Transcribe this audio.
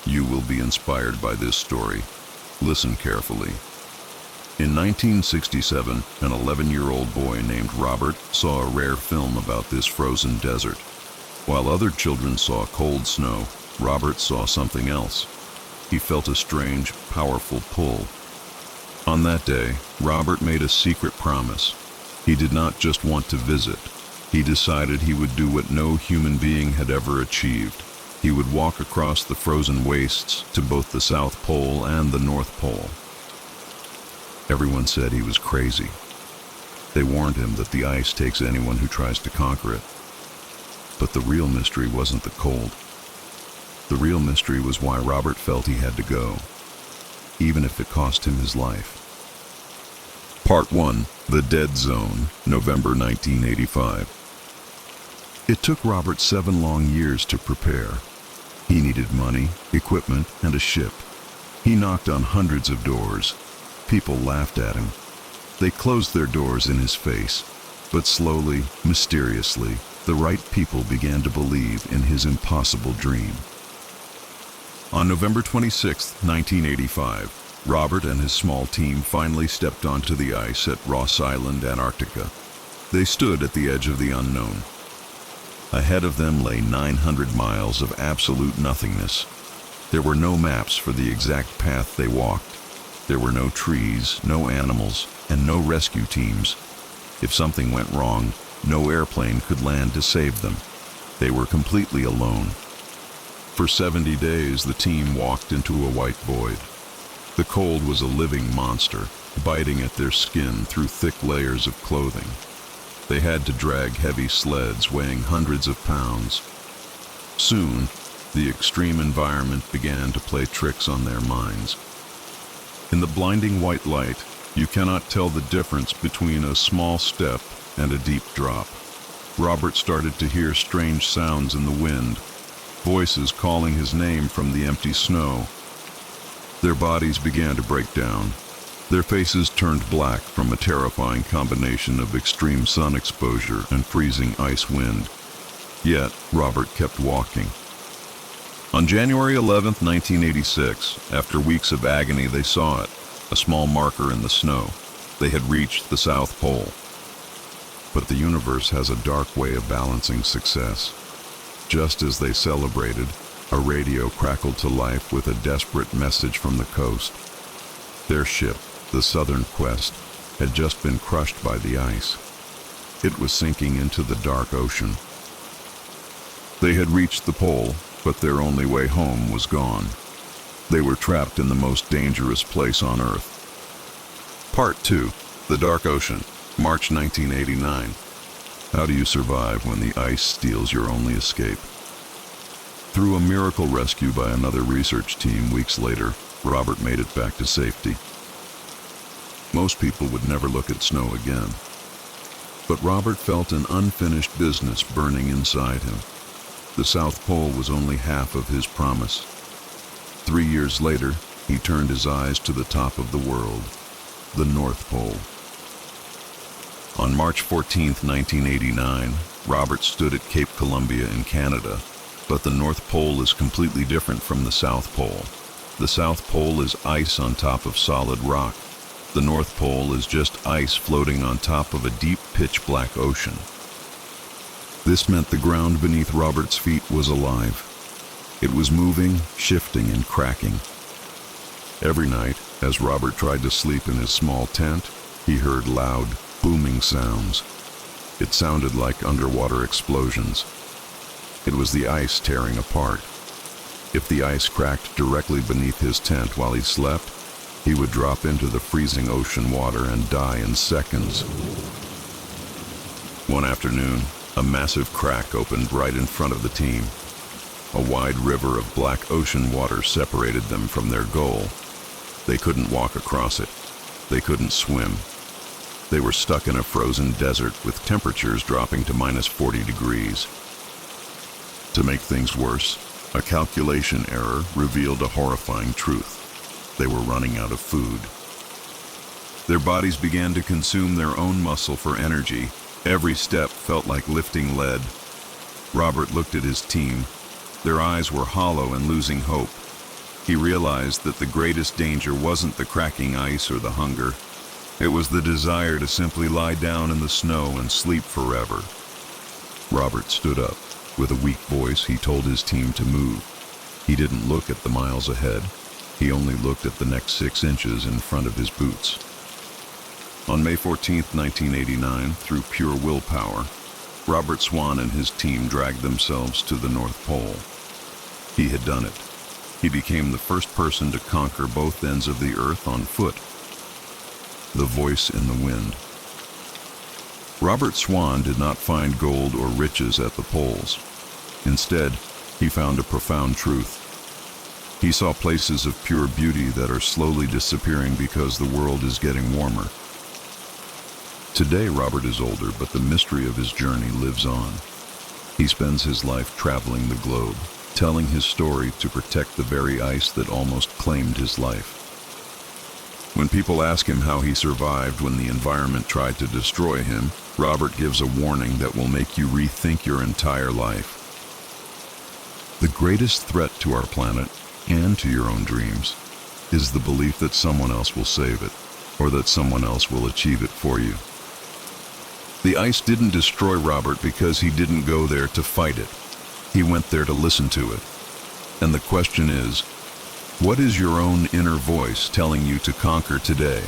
You will be inspired by this story. Listen carefully. In 1967, an 11-year-old boy named Robert saw a rare film about this frozen desert. While other children saw cold snow, Robert saw something else. He felt a strange, powerful pull. On that day, Robert made a secret promise. He did not just want to visit. He decided he would do what no human being had ever achieved. He would walk across the frozen wastes to both the South Pole and the North Pole. Everyone said he was crazy. They warned him that the ice takes anyone who tries to conquer it. But the real mystery wasn't the cold. The real mystery was why Robert felt he had to go, even if it cost him his life. Part 1, The Dead Zone, November 1985. It took Robert 7 long years to prepare. He needed money, equipment, and a ship. He knocked on hundreds of doors. People laughed at him. They closed their doors in his face. But slowly, mysteriously, the right people began to believe in his impossible dream. On November 26, 1985, Robert and his small team finally stepped onto the ice at Ross Island, Antarctica. They stood at the edge of the unknown. Ahead of them lay 900 miles of absolute nothingness. There were no maps for the exact path they walked. There were no trees, no animals, and no rescue teams. If something went wrong, no airplane could land to save them. They were completely alone. For 70 days, the team walked into a white void. The cold was a living monster, biting at their skin through thick layers of clothing. They had to drag heavy sleds weighing hundreds of pounds. Soon, the extreme environment began to play tricks on their minds. In the blinding white light, you cannot tell the difference between a small step and a deep drop. Robert started to hear strange sounds in the wind, voices calling his name from the empty snow. Their bodies began to break down. Their faces turned black from a terrifying combination of extreme sun exposure and freezing ice wind. Yet, Robert kept walking. On January 11, 1986, after weeks of agony, they saw it, a small marker in the snow. They had reached the South Pole. But the universe has a dark way of balancing success. Just as they celebrated, a radio crackled to life with a desperate message from the coast. Their ship, the Southern Quest, had just been crushed by the ice. It was sinking into the dark ocean. They had reached the pole, but their only way home was gone. They were trapped in the most dangerous place on Earth. Part 2, The Dark Ocean, March 1989. How do you survive when the ice steals your only escape? Through a miracle rescue by another research team weeks later, Robert made it back to safety. Most people would never look at snow again. But Robert felt an unfinished business burning inside him. The South Pole was only half of his promise. 3 years later, he turned his eyes to the top of the world, the North Pole. On March 14, 1989, Robert stood at Cape Columbia in Canada, but the North Pole is completely different from the South Pole. The South Pole is ice on top of solid rock. The North Pole is just ice floating on top of a deep pitch-black ocean. This meant the ground beneath Robert's feet was alive. It was moving, shifting, and cracking. Every night, as Robert tried to sleep in his small tent, he heard loud, booming sounds. It sounded like underwater explosions. It was the ice tearing apart. If the ice cracked directly beneath his tent while he slept, he would drop into the freezing ocean water and die in seconds. One afternoon, a massive crack opened right in front of the team. A wide river of black ocean water separated them from their goal. They couldn't walk across it. They couldn't swim. They were stuck in a frozen desert with temperatures dropping to minus 40 degrees. To make things worse, a calculation error revealed a horrifying truth. They were running out of food. Their bodies began to consume their own muscle for energy. Every step felt like lifting lead. Robert looked at his team. Their eyes were hollow and losing hope. He realized that the greatest danger wasn't the cracking ice or the hunger. It was the desire to simply lie down in the snow and sleep forever. Robert stood up. With a weak voice, he told his team to move. He didn't look at the miles ahead. He only looked at the next 6 inches in front of his boots. On May 14, 1989, through pure willpower, Robert Swan and his team dragged themselves to the North Pole. He had done it. He became the first person to conquer both ends of the earth on foot. The voice in the wind. Robert Swan did not find gold or riches at the poles. Instead, he found a profound truth. He saw places of pure beauty that are slowly disappearing because the world is getting warmer. Today, Robert is older, but the mystery of his journey lives on. He spends his life traveling the globe, telling his story to protect the very ice that almost claimed his life. When people ask him how he survived when the environment tried to destroy him, Robert gives a warning that will make you rethink your entire life. The greatest threat to our planet, and to your own dreams, is the belief that someone else will save it, or that someone else will achieve it for you. The ice didn't destroy Robert because he didn't go there to fight it. He went there to listen to it. And the question is, what is your own inner voice telling you to conquer today?